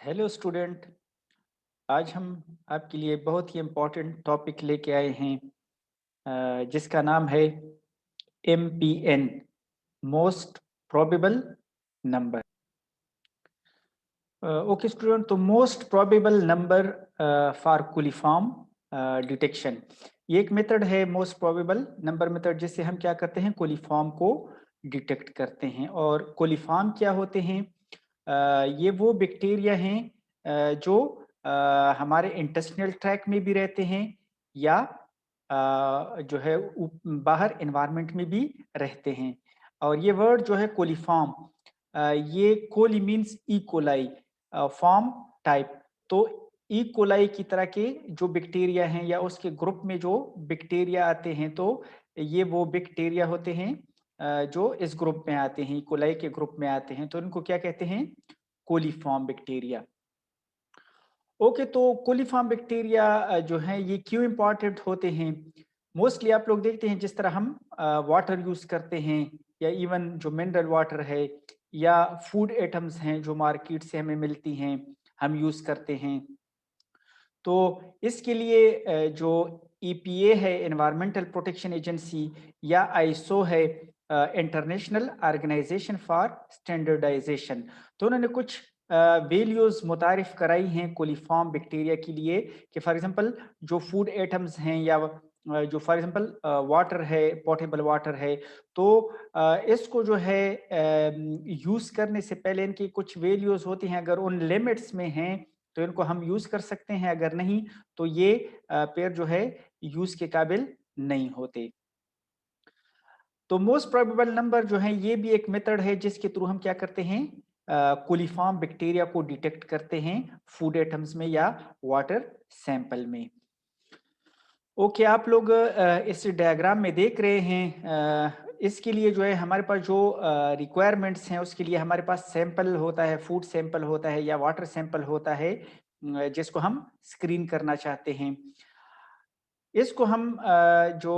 Hello student. आज हम आपके लिए बहुत ही इम्पोर्टेंट टॉपिक लेके आए हैं, जिसका नाम है MPN, most probable number. Okay student, तो most probable number for coliform detection, ये एक मेथड है मोस्ट प्रोबेबल नंबर मेथड, जिससे हम क्या करते हैं, कोलिफॉर्म को डिटेक्ट करते हैं। और कोलिफॉर्म क्या होते हैं? ये वो बैक्टीरिया हैं जो हमारे इंटेस्टिनल ट्रैक में भी रहते हैं, या जो है बाहर एनवायरनमेंट में भी रहते हैं। और ये वर्ड जो है कोलिफॉर्म, ये coli means E coli, form type. तो ई कोलाई की तरह के जो बैक्टीरिया हैं या उसके ग्रुप में जो बैक्टीरिया आते हैं, तो ये वो बैक्टीरिया होते हैं जो इस ग्रुप में आते हैं, ई कोलाई के ग्रुप में आते हैं। तो इनको क्या कहते हैं? Coliform bacteria. ओके, तो कोलीफॉर्म बैक्टीरिया जो है ये क्यों इंपॉर्टेंट होते हैं? मोस्टली आप लोग देखते हैं जिस तरह हम वाटर यूज करते हैं, या इवन जो मिनरल वाटर है, या फूड आइटम्स हैं जो मार्केट से हमें मिलती हैं, हम यूज करते हैं। तो इसके लिए जो EPA है, एनवायरमेंटल प्रोटेक्शन एजेंसी, या आईएसओ है, इंटरनेशनल ऑर्गेनाइजेशन फॉर स्टैंडर्डाइजेशन, तो उन्होंने कुछ वैल्यूज मुतारिफ कराई हैं कोलिफॉर्म बैक्टीरिया के लिए, कि फॉर एग्जांपल जो फूड आइटम्स हैं, या जो फॉर एग्जांपल वाटर है, पोर्टेबल वाटर है, तो इसको जो है यूज करने से पहले इनकी कुछ वैल्यूज होती हैं। अगर उन लिमिट्स में हैं तो इनको हम यूज कर सकते हैं, अगर नहीं तो ये पेड़ जो है यूज के काबिल नहीं होते। तो मोस्ट प्रोबेबल नंबर जो है ये भी एक मेथड है जिसके थ्रू हम क्या करते हैं, कोलिफॉर्म बैक्टीरिया को डिटेक्ट करते हैं फूड आइटम्स में या वाटर सैंपल में। ओके, आप लोग इस डायग्राम में देख रहे हैं, इसके लिए जो है हमारे पास जो रिक्वायरमेंट्स हैं, उसके लिए हमारे पास सैंपल होता है, फूड सैंपल होता है या वाटर सैंपल होता है, जिसको हम स्क्रीन करना चाहते हैं। इसको हम जो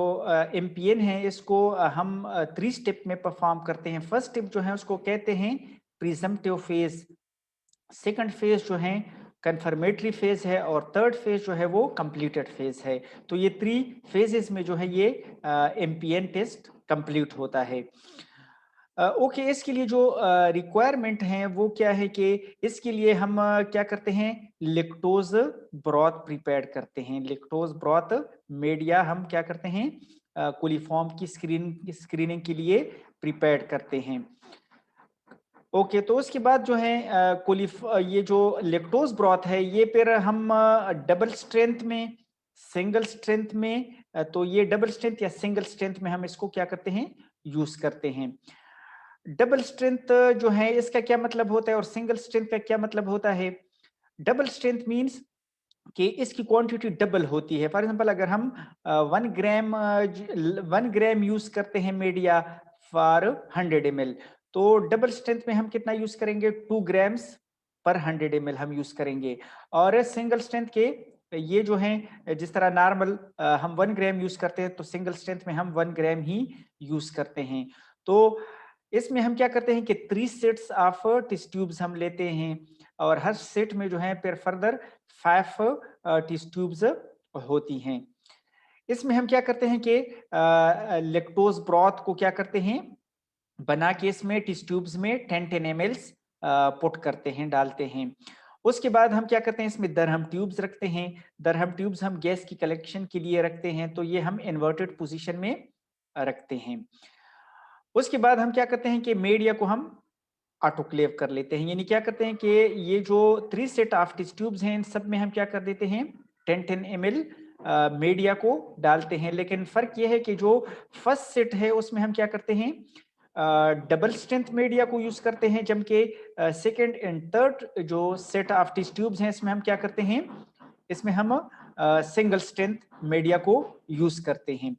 MPN है, इसको हम 3 स्टेप में परफॉर्म करते हैं। फर्स्ट स्टेप जो है उसको कहते हैं प्रिजम्पटिव फेज, सेकंड फेज जो है कंफर्मेटरी फेज है, और थर्ड फेज जो है वो कंप्लीटेड फेज है। तो ये 3 फेजेस में जो है ये MPN टेस्ट कंप्लीट होता है। ओके, इसके लिए जो रिक्वायरमेंट है वो क्या है कि इसके लिए हम क्या करते हैं, लेक्टोज ब्रॉथ प्रिपेयर करते हैं। लेक्टोज ब्रॉथ मीडिया हम क्या करते हैं, कोलिफॉर्म की स्क्रीनिंग के लिए प्रिपेयर करते हैं। ओके, तो उसके बाद जो है ये जो लेक्टोज ब्रॉथ है, ये फिर हम डबल स्ट्रेंथ में, सिंगल स्ट्रेंथ में, तो ये डबल स्ट्रेंथ या सिंगल स्ट्रेंथ में हम इसको क्या करते हैं, यूज करते हैं। डबल स्ट्रेंथ जो है इसका क्या मतलब होता है, और सिंगल स्ट्रेंथ का क्या मतलब होता है? डबल स्ट्रेंथ मींस कि इसकी क्वांटिटी डबल होती है। फॉर एग्जांपल अगर हम 1 ग्राम यूज करते हैं मीडिया फॉर 100 ml, तो डबल स्ट्रेंथ में हम कितना यूज करेंगे, 2 ग्राम्स पर 100 ml हम यूज करेंगे। और सिंगल स्ट्रेंथ के ये जो है, जिस तरह नॉर्मल हम 1 ग्राम यूज करते हैं, तो सिंगल स्ट्रेंथ में हम 1 ग्राम ही यूज करते हैं। तो इसमें हम क्या करते हैं कि 3 सेट्स ऑफ टेस्ट ट्यूब्स हम लेते हैं, और हर सेट में जो है फिर फर्दर 5 टेस्ट ट्यूब्स होती हैं। इसमें हम क्या करते हैं कि लेक्टोज ब्रॉथ को क्या करते हैं, बना के इसमें टेस्ट ट्यूब्स में 10-10 ml पुट करते हैं, डालते हैं। उसके बाद हम क्या करते हैं, इसमें दरहम ट्यूब्स रखते हैं। दरहम ट्यूब्स हम गैस की कलेक्शन के लिए रखते हैं, तो ये हम इन्वर्टेड पोजीशन में रखते हैं। उसके बाद हम क्या करते हैं कि मीडिया को हम ऑटोक्लेव कर लेते हैं। यानी क्या करते हैं कि ये जो 3 सेट ऑफ टेस्ट ट्यूब्स हैं, इन सब में हम क्या कर देते हैं, 10-10 ml मीडिया को डालते हैं। लेकिन फर्क ये है कि जो फर्स्ट सेट है उसमें हम क्या करते हैं, डबल स्ट्रेंथ मीडिया को यूज करते हैं, जबकि सेकेंड एंड थर्ड जो सेट ऑफ टेस्ट ट्यूब्स हैं इसमें हम क्या करते हैं, इसमें हम सिंगल स्ट्रेंथ मीडिया को यूज करते हैं।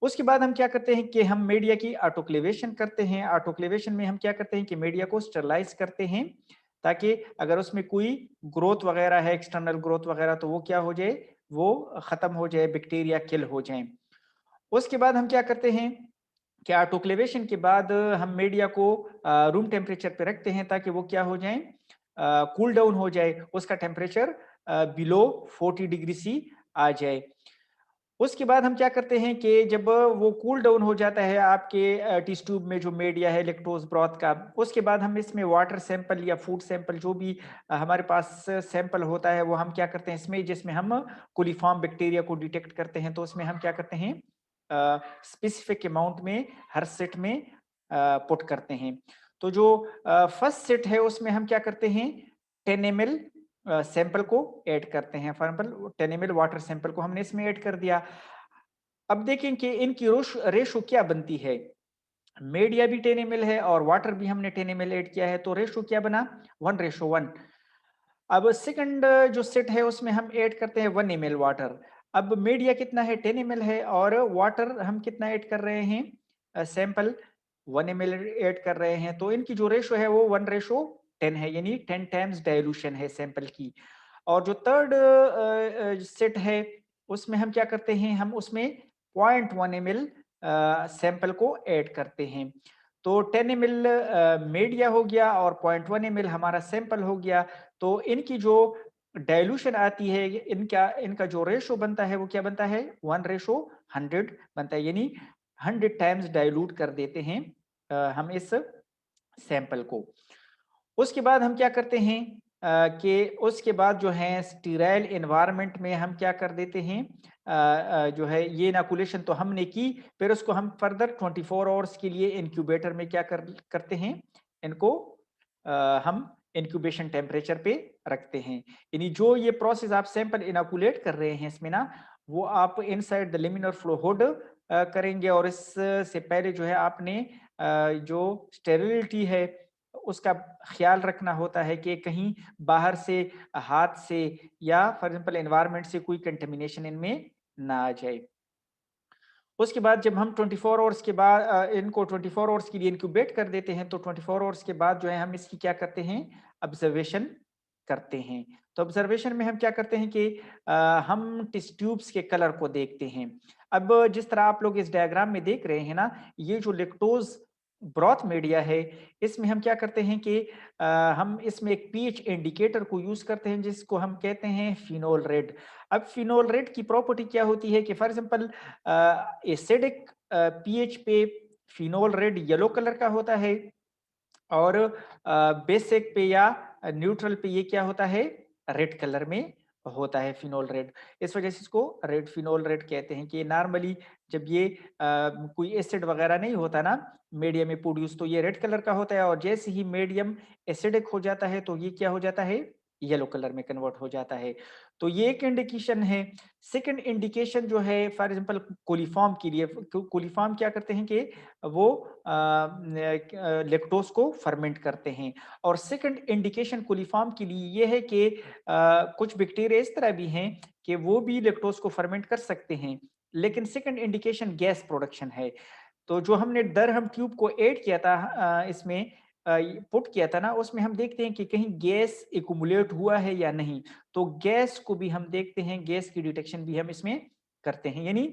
उसके बाद हम क्या करते हैं कि हम मीडिया की ऑटोक्लेवेशन करते हैं। ऑटोक्लेवेशन में हम क्या करते हैं कि मीडिया को स्टरलाइज करते हैं, ताकि अगर उसमें कोई ग्रोथ वगैरह है, एक्सटर्नल ग्रोथ वगैरह, तो वो क्या हो जाए, वो खत्म हो जाए, बैक्टीरिया किल हो जाए। उसके बाद हम क्या करते हैं कि ऑटोक्लेवेशन के बाद हम मीडिया को रूम टेम्परेचर पे रखते हैं, ताकि वो क्या हो जाए, कूल डाउन हो जाए, उसका टेम्परेचर बिलो 40 डिग्री सी आ जाए। उसके बाद हम क्या करते हैं कि जब वो कूल डाउन हो जाता है आपके टेस्ट ट्यूब में जो मीडिया है लैक्टोज ब्रॉथ का, उसके बाद हम इसमें वाटर सैंपल या फूड सैंपल जो भी हमारे पास सैंपल होता है वो हम क्या करते हैं इसमें, जिसमें हम कोलिफॉर्म बैक्टीरिया को डिटेक्ट करते हैं, तो उसमें हम क्या करते हैं स्पेसिफिक अमाउंट में हर सेट में पुट करते हैं। तो जो फर्स्ट सेट है उसमें हम क्या करते हैं 10 ml सैंपल को ऐड करते हैं। For example 10 ml water sample को हमने इसमें ऐड कर दिया। अब देखें कि इनकी रेशो क्या बनती है। मीडिया भी 10 ml है और वाटर भी हमने 10 ml ऐड किया है, तो रेशो क्या बना 1:1। अब सेकंड जो सेट है उसमें हम ऐड करते हैं 1 ml वाटर। अब मीडिया कितना है 10 ml है और वाटर हम कितना ऐड कर रहे हैं सैंपल 1 ml ऐड कर रहे हैं, तो इनकी जो रेशो है वो 1:10 है, यानी 10 टाइम्स डाइल्यूशन है सैंपल की। और जो थर्ड सेट है उसमें हम क्या करते हैं, हम उसमें 0.1 ml सैंपल को ऐड करते हैं। तो 10 ml मीडिया हो गया और 0.1 ml हमारा सैंपल हो गया। तो इनकी जो डाइल्यूशन आती है, इनका इनका जो रेशो बनता है वो क्या बनता है 1:100 बनता है, यानी 100 टाइम्स डाइल्यूट कर देते हैं हम इस सैंपल को। उसके बाद हम क्या करते हैं कि उसके बाद जो है स्टीराइल एनवायरनमेंट में हम क्या कर देते हैं जो है ये इनोकुलेशन तो हमने की, फिर उसको हम फर्दर 24 आवर्स के लिए इंक्यूबेटर में क्या करते हैं इनको हम इंक्यूबेशन टेम्परेचर पे रखते हैं। यानी जो ये प्रोसेस आप सैंपल इनोकुलेट कर रहे हैं इसमें ना, वो आप inside the laminar flow hood करेंगे, और इससे पहले जो है आपने जो स्टेरिलिटी है उसका ख्याल रखना होता है कि कहीं बाहर से हाथ से या फॉर एग्जांपल एनवायरनमेंट से कोई कंटेमिनेशन इनमें ना आ जाए। उसके बाद जब हम 24 आवर्स के बाद इनको 24 आवर्स के लिए इंक्यूबेट कर देते हैं, तो 24 आवर्स के बाद जो है हम इसकी क्या करते हैं ऑब्जर्वेशन करते हैं। तो ऑब्जर्वेशन में हम क्या करते हैं कि हम टेस्ट ट्यूब्स के कलर को देखते हैं। अब जिस तरह आप लोग इस डायग्राम में देख रहे हैं ना, ये जो लैक्टोज ब्रॉथ मीडिया है इसमें हम क्या करते हैं कि हम इसमें एक पीएच इंडिकेटर को यूज करते हैं जिसको हम कहते हैं फिनोल रेड। अब फिनोल रेड की प्रॉपर्टी क्या होती है कि फॉर एग्जांपल एसिडिक पीएच पे फिनोल रेड येलो कलर का होता है, और बेसिक पे या न्यूट्रल पे ये क्या होता है रेड कलर में होता है फिनोल रेड। इस वजह से इसको रेड फिनोल रेड कहते हैं कि नॉर्मली जब ये कोई एसिड वगैरह नहीं होता ना मीडियम में प्रोड्यूस, तो ये रेड कलर का होता है, और जैसे ही मीडियम एसिडिक हो जाता है तो ये क्या हो जाता है येलो कलर में कन्वर्ट हो जाता है। तो ये एक इंडिकेशन है। सेकंड इंडिकेशन जो है फॉर एग्जांपल कोलिफॉर्म के लिए, कोलिफॉर्म क्या करते हैं कि वो लैक्टोज को फर्मेंट करते हैं। और सेकंड इंडिकेशन कोलिफॉर्म के लिए ये है कि कुछ बैक्टीरिया इस तरह भी हैं कि वो भी लैक्टोज को फर्मेंट कर सकते हैं, लेकिन सेकंड इंडिकेशन गैस प्रोडक्शन है। तो जो हमने दरहम ट्यूब को ऐड किया था इसमें पुट किया था ना, उसमें हम देखते हैं कि कहीं गैस एक्युमुलेट हुआ है या नहीं। तो गैस को भी हम देखते हैं, गैस की डिटेक्शन भी हम इसमें करते हैं, यानी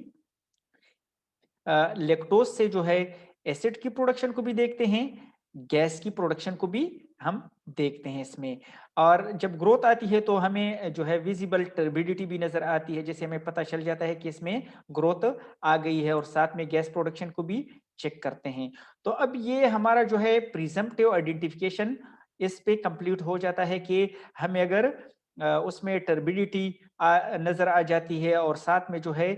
लैक्टोज से जो है एसिड की प्रोडक्शन को भी देखते हैं, गैस की प्रोडक्शन को भी हम देखते हैं इसमें। और जब ग्रोथ आती है तो हमें जो है विजिबल टर्बिडिटी भी नजर आती है, जिससे हमें पता चल जाता है कि इसमें ग्रोथ आ गई है, और साथ में गैस प्रोडक्शन को भी चेक करते हैं। तो अब ये हमारा जो है प्रिजम्पटिव आइडेंटिफिकेशन इस पे कंप्लीट हो जाता है कि हमें अगर उसमें टर्बिडिटी नजर आ जाती है, और साथ में जो है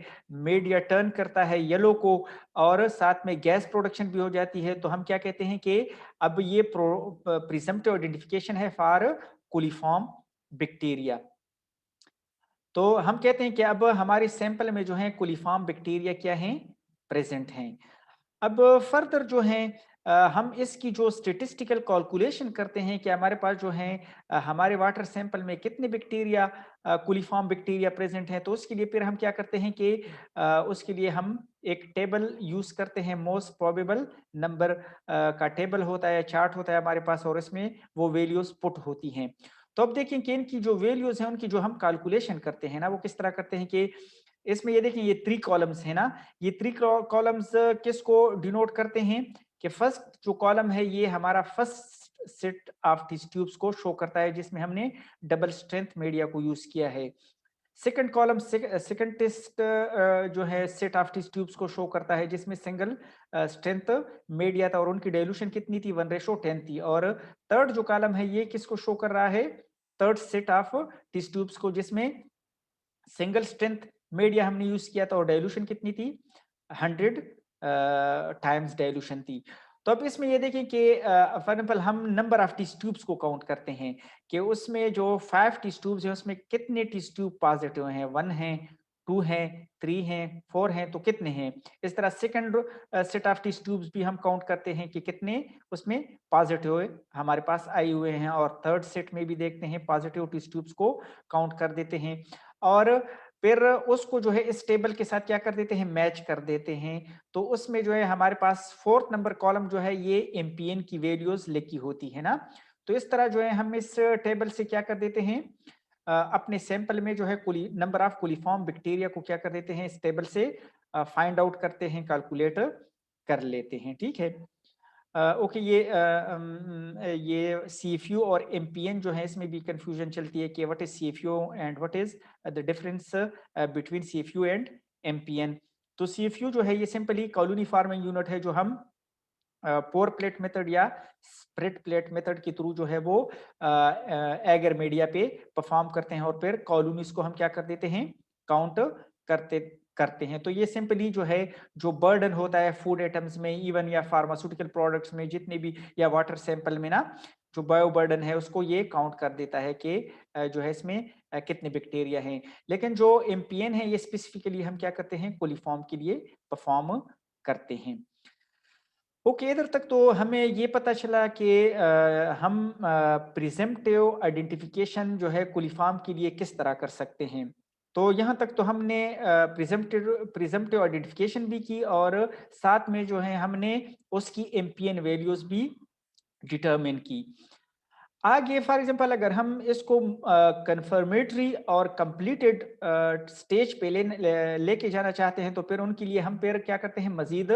मीडिया टर्न करता है येलो को, और साथ में गैस प्रोडक्शन भी हो जाती है, तो हम क्या कहते हैं कि अब ये प्रिजम्पटिव आइडेंटिफिकेशन है फॉर कोलिफॉर्म बैक्टीरिया। तो हम कहते हैं कि अब हमारे सैंपल में जो है कोलिफॉर्म बैक्टीरिया क्या हैं प्रेजेंट हैं। अब फर्दर जो है हम इसकी जो स्टेटिस्टिकल कैलकुलेशन करते हैं कि हमारे पास जो है हमारे वाटर सैंपल में कितने बैक्टीरिया कोलिफॉर्म बैक्टीरिया प्रेजेंट हैं, तो उसके लिए फिर हम क्या करते हैं कि उसके लिए हम एक टेबल यूज करते हैं, मोस्ट प्रोबेबल नंबर का टेबल होता है, चार्ट होता है हमारे पास, और इसमें वो वैल्यूज पुट होती हैं। तो अब देखें कि इनकी जो वैल्यूज हैं उनकी जो हम कैलकुलेशन करते हैं ना, वो किस तरह करते हैं कि इसमें ये देखिए ये 3 कॉलम्स है ना, ये 3 कॉलम्स किसको डिनोट करते हैं कि फर्स्ट जो कॉलम है ये हमारा first set of test tubes को शो करता है जिसमें हमने डबल स्ट्रेंथ मीडिया को यूज किया है। सेकंड कॉलम सेकंड टेस्ट जो है सेट ऑफ टेस्ट ट्यूब्स को शो करता है जिसमें सिंगल स्ट्रेंथ मीडिया था और उनकी डाइल्यूशन कितनी थी, 1:10 थी। और थर्ड जो कॉलम है ये किसको शो कर रहा है, third set of test tubes को जिसमें सिंगल स्ट्रेंथ मीडिया हमने यूज किया था और डाइल्यूशन कितनी थी, 100 टाइम्स डाइल्यूशन थी। तो अब इसमें ये देखें कि फॉर एग्जाम्पल हम नंबर ऑफ टेस्ट ट्यूब्स को काउंट करते हैं कि उसमें जो 5 टेस्ट ट्यूब्स हैं उसमें कितने टेस्ट ट्यूब पॉजिटिव हैं, 1 हैं, 2 हैं, 3 हैं, 4 हैं, तो कितने हैं। इस तरह second set of test tubes भी हम काउंट करते हैं कि कितने उसमें पॉजिटिव हमारे पास आए हुए हैं और थर्ड सेट में भी देखते हैं पॉजिटिव टेस्ट ट्यूब्स को काउंट कर देते हैं और फिर उसको जो है इस टेबल के साथ क्या कर देते हैं, मैच कर देते हैं। तो उसमें जो है हमारे पास फोर्थ नंबर कॉलम जो है ये एमपीएन की वैल्यूज लिखी होती है ना। तो इस तरह जो है हम इस टेबल से क्या कर देते हैं, अपने सैंपल में जो है नंबर ऑफ कोलिफॉर्म बैक्टीरिया को क्या कर देते हैं, इस टेबल से फाइंड आउट करते हैं, कैलकुलेट कर लेते हैं। ठीक है, ओके, ये सीएफयू और एमपीएन जो है इसमें भी कंफ्यूजन चलती है कि what is CFU and what is the difference between CFU and MPN. तो सीएफयू जो है ये सिंपली कॉलोनी फार्मिंग यूनिट है जो हम पोर प्लेट मेथड या स्प्रेड प्लेट मेथड के थ्रू जो है वो एगर मीडिया पे परफॉर्म करते हैं और फिर कॉलोनीज को हम क्या कर देते हैं, काउंट करते करते हैं। तो ये सिंपली जो है जो बर्डन होता है फूड आइटम्स में इवन या फार्मास्यूटिकल प्रोडक्ट्स में जितने भी या वाटर सैंपल में ना जो बायो बर्डन है उसको ये काउंट कर देता है कि जो है इसमें कितने बैक्टीरिया हैं। लेकिन जो एमपीएन है ये स्पेसिफिकली हम क्या करते हैं, कोलिफॉर्म के लिए परफॉर्म करते हैं। ओके, इधर तक तो हमें ये पता चला कि हम प्रिजम्पटिव आइडेंटिफिकेशन जो है कोलिफॉर्म के लिए किस तरह कर सकते हैं। तो यहाँ तक तो हमने प्रिजम्पटिव आइडेंटिफिकेशन भी की और साथ में जो है हमने उसकी एमपीएन वैल्यूज भी डिटरमिन की। आगे फॉर एग्जांपल अगर हम इसको कंफर्मेटरी और कंप्लीटेड स्टेज पे लेके जाना चाहते हैं तो फिर उनके लिए हम फिर क्या करते हैं, मजीद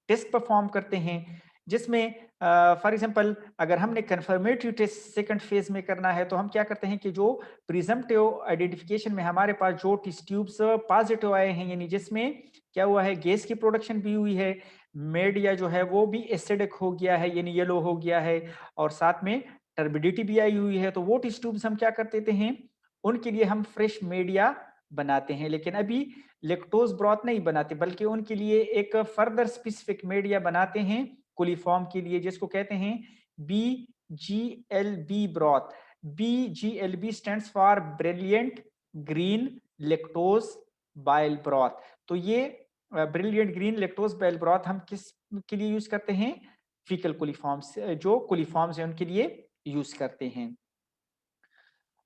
टेस्ट परफॉर्म करते हैं जिसमें फॉर एग्जांपल अगर हमने कंफर्मेटरी टेस्ट सेकंड फेज में करना है तो हम क्या करते हैं कि जो प्रिजम्पटिव आइडेंटिफिकेशन में हमारे पास जो टेस्ट ट्यूब्स पॉजिटिव आए हैं यानी जिसमें क्या हुआ है, गैस की प्रोडक्शन भी हुई है, मीडिया जो है वो भी एसिडिक हो गया है यानी येलो हो गया है और साथ में टर्बिडिटी भी आई हुई है, तो वो टेस्ट ट्यूब्स हम क्या कर देते हैं, उनके लिए हम फ्रेश मीडिया बनाते हैं। लेकिन अभी लेक्टोज ब्रॉथ नहीं बनाते बल्कि उनके लिए एक फर्दर स्पेसिफिक मीडिया बनाते हैं कोलिफॉर्म के लिए जिसको कहते हैं BGLB broth. BGLB stands for brilliant green lactose bile broth. तो ये brilliant green lactose bile broth हम किस के लिए यूज करते हैं, फीकल कोलिफॉर्म्स, जो कोलिफॉर्म्स हैं उनके लिए यूज करते हैं।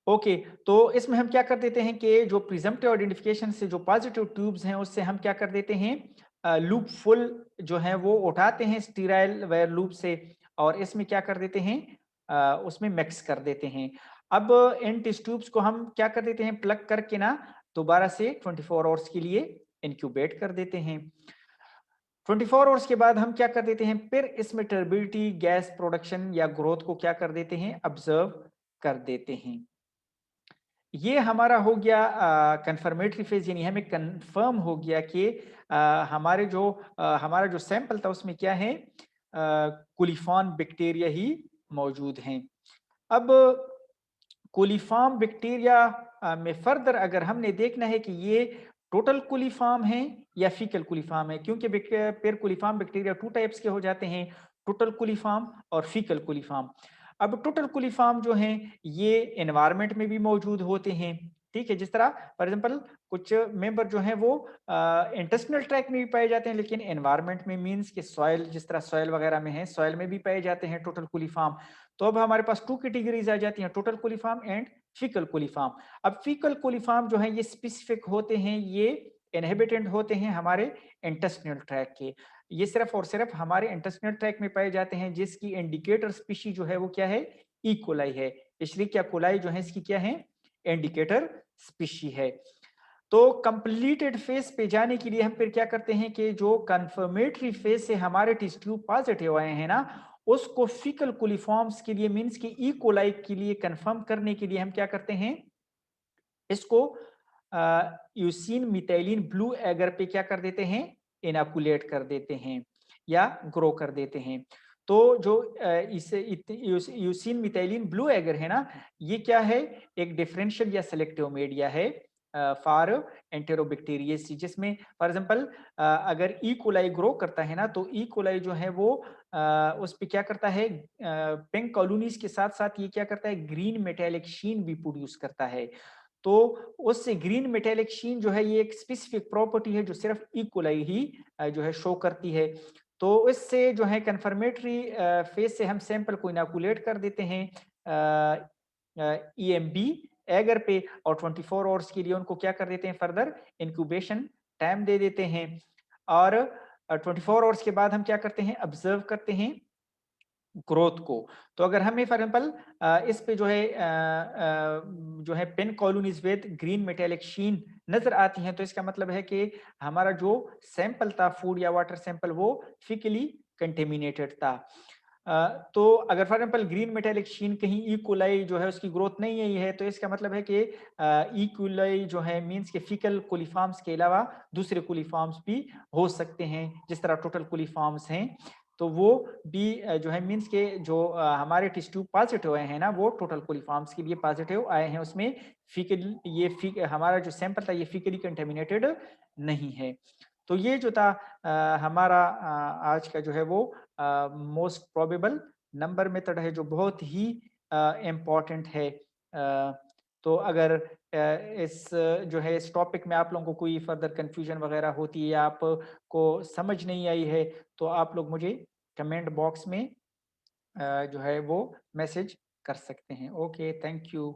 ओके, तो इसमें हम क्या कर देते हैं कि जो प्रिजम्पटिव आइडेंटिफिकेशन से जो पॉजिटिव ट्यूब्स हैं उससे हम क्या कर देते हैं, लूप फुल जो है वो उठाते हैं स्टीराइल वायर लूप से और इसमें क्या कर देते हैं, उसमें मिक्स कर देते हैं। अब इन टेस्ट ट्यूब्स को हम क्या कर देते हैं, प्लग करके ना दोबारा से 24 आवर्स के लिए इंक्यूबेट कर देते हैं। 24 आवर्स के बाद हम क्या कर देते हैं, फिर इसमें टर्बिडिटी, गैस प्रोडक्शन या ग्रोथ को क्या कर देते हैं, ऑब्जर्व कर देते हैं। ये हमारा हो गया कंफर्मेटरी फेज यानी हमें कंफर्म हो गया कि हमारा जो सैंपल था उसमें क्या है, कोलिफॉर्म बैक्टीरिया ही मौजूद हैं। अब कोलिफॉर्म बैक्टीरिया में फर्दर अगर हमने देखना है कि ये टोटल कोलिफॉर्म है या फीकल कोलिफॉर्म है, क्योंकि पेर कोलिफॉर्म बैक्टीरिया 2 टाइप्स के हो जाते हैं, टोटल कोलिफॉर्म और फीकल कोलिफॉर्म। अब टोटल कोलिफॉर्म जो हैं ये एनवायरनमेंट में भी मौजूद होते हैं। ठीक है, जिस तरह फॉर एग्जांपल कुछ मेंबर जो हैं वो इंटेस्टिनल ट्रैक्ट में भी पाए जाते हैं लेकिन एनवायरनमेंट में मींस कि सॉइल, जिस तरह सॉइल वगैरह में है, सॉइल में भी पाए जाते हैं टोटल कोलिफॉर्म। तो अब हमारे पास 2 कैटेगरीज आ जाती हैं, total coliform and faecal coliform. अब फीकल कोलिफॉर्म जो है ये स्पेसिफिक होते हैं, ये इनहेबिटेंट होते हैं हमारे इंटेस्टिनल ट्रैक्ट के। ये सिर्फ और सिर्फ हमारे इंटेस्टिनल ट्रैक्ट में पाए जाते हैं जिसकी इंडिकेटर स्पीशी जो है वो क्या है, ई कोलाई है। इशरिकिया कोलाई जो है इसकी क्या है, इंडिकेटर स्पीशी है। तो कंप्लीटेड फेज पे जाने के लिए हम फिर क्या करते हैं कि जो कंफर्मेटरी फेज से हमारे टेस्ट ट्यूब पॉजिटिव आए हैं ना उसको फीकल कोलिफॉर्म्स के लिए मीन्स कि ई कोलाई के लिए कंफर्म करने के लिए हम क्या करते हैं, इसको यूसीन मिथाइलिन ब्लू एगर पे क्या कर देते हैं, इनोकुलेट कर देते हैं या ग्रो कर देते हैं। तो जो इसे यूसीन मिथाइलिन ब्लू एगर है ना, ये क्या है, एक डिफरेंशियल या सेलेक्टिव मीडिया है फॉर एंटेरोबैक्टीरियसी, जिसमें फॉर एग्जांपल अगर ई कोलाई ग्रो करता है ना, तो ई कोलाई जो है वो उस पे क्या करता है, पिंक कॉलोनीज के साथ साथ ये क्या करता है, ग्रीन मेटेलिक शीन भी प्रोड्यूस करता है। तो उससे ग्रीन मेटेलिक शीन जो है ये एक स्पेसिफिक प्रॉपर्टी है जो सिर्फ ई कोलाई ही जो है शो करती है। तो इससे जो है कंफर्मेटरी फेज से हम सैंपल को इनोकुलेट कर देते हैं ईएमबी एगर पे, और 24 आवर्स के लिए उनको क्या कर देते हैं, फर्दर इंक्यूबेशन टाइम दे देते हैं। और 24 आवर्स के बाद हम क्या करते हैं, ऑब्जर्व करते हैं ग्रोथ को। तो अगर हमें फॉर एग्जांपल इस पे जो है pen colonies with green metallic sheen नजर आती हैं, तो इसका मतलब है कि हमारा जो सैंपल था, फूड या वाटर सैंपल, वो फिकली कंटेमिनेटेड था। तो अगर फॉर एग्जांपल ग्रीन मेटेलिक शीन कहीं ई कोलाई जो है उसकी ग्रोथ नहीं आई है, तो इसका मतलब है कि ई कोलाई जो है मींस के फीकल कोलिफॉर्म्स के अलावा दूसरे कोलिफॉर्म्स भी हो सकते हैं, जिस तरह टोटल कोलिफॉर्म्स हैं। तो वो भी जो है मींस के जो हमारे टेस्ट ट्यूब पॉजिटिव आए हैं ना, वो टोटल कोलिफॉर्म्स के लिए पॉजिटिव आए हैं, उसमें हमारा जो सैंपल था ये फीकली कंटेमिनेटेड नहीं है। तो ये जो था हमारा आज का जो है वो मोस्ट प्रोबेबल नंबर मेथड है, जो बहुत ही इम्पोर्टेंट है। तो अगर जो है इस टॉपिक में आप लोगों को कोई फर्दर कंफ्यूजन वगैरह होती है या आपको समझ नहीं आई है, तो आप लोग मुझे कमेंट बॉक्स में जो है वो मैसेज कर सकते हैं। Okay, thank you.